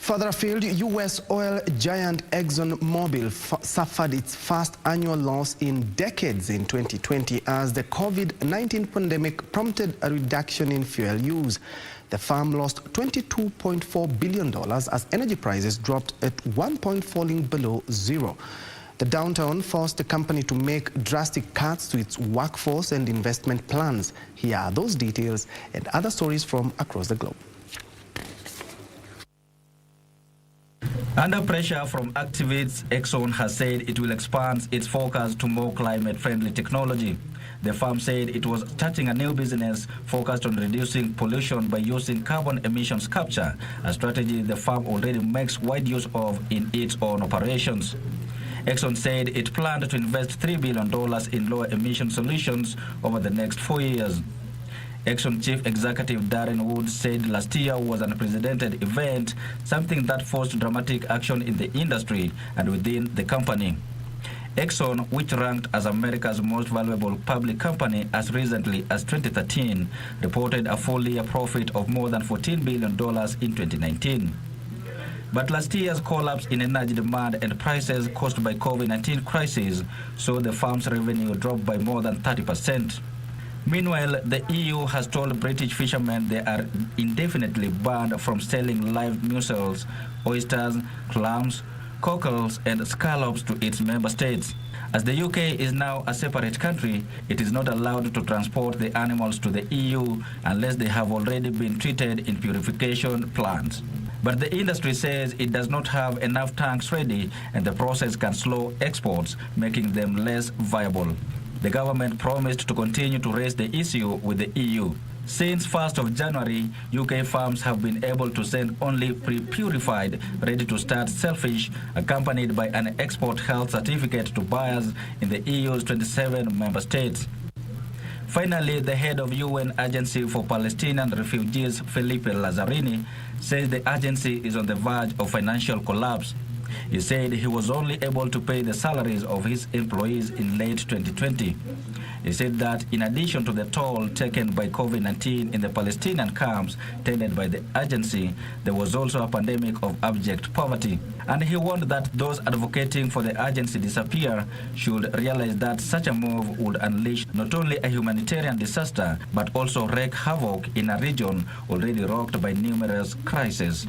Further afield, U.S. oil giant Exxon Mobil suffered its first annual loss in decades in 2020 as the COVID-19 pandemic prompted a reduction in fuel use. The firm lost $22.4 billion as energy prices dropped at one point, falling below zero. The downturn forced the company to make drastic cuts to its workforce and investment plans. Here are those details and other stories from across the globe. Under pressure from activists, Exxon has said it will expand its focus to more climate-friendly technology. The firm said it was starting a new business focused on reducing pollution by using carbon emissions capture, a strategy the firm already makes wide use of in its own operations. Exxon said it planned to invest $3 billion in lower emission solutions over the next 4 years. Exxon Chief Executive Darren Woods said last year was an unprecedented event, something that forced dramatic action in the industry and within the company. Exxon, which ranked as America's most valuable public company as recently as 2013, reported a full-year profit of more than $14 billion in 2019. But last year's collapse in energy demand and prices caused by COVID-19 crisis saw the firm's revenue drop by more than 30%. Meanwhile, the EU has told British fishermen they are indefinitely banned from selling live mussels, oysters, clams, cockles and scallops to its member states. As the UK is now a separate country, it is not allowed to transport the animals to the EU unless they have already been treated in purification plants. But the industry says it does not have enough tanks ready and the process can slow exports, making them less viable. The government promised to continue to raise the issue with the EU. Since 1st of January, UK farms have been able to send only pre-purified, ready-to-start shellfish, accompanied by an export health certificate to buyers in the EU's 27 member states. Finally, the head of UN Agency for Palestinian Refugees, Felipe Lazzarini, says the agency is on the verge of financial collapse. He said he was only able to pay the salaries of his employees in late 2020. He said that in addition to the toll taken by COVID-19 in the Palestinian camps tended by the agency, there was also a pandemic of abject poverty. And he warned that those advocating for the agency disappear should realize that such a move would unleash not only a humanitarian disaster, but also wreak havoc in a region already rocked by numerous crises.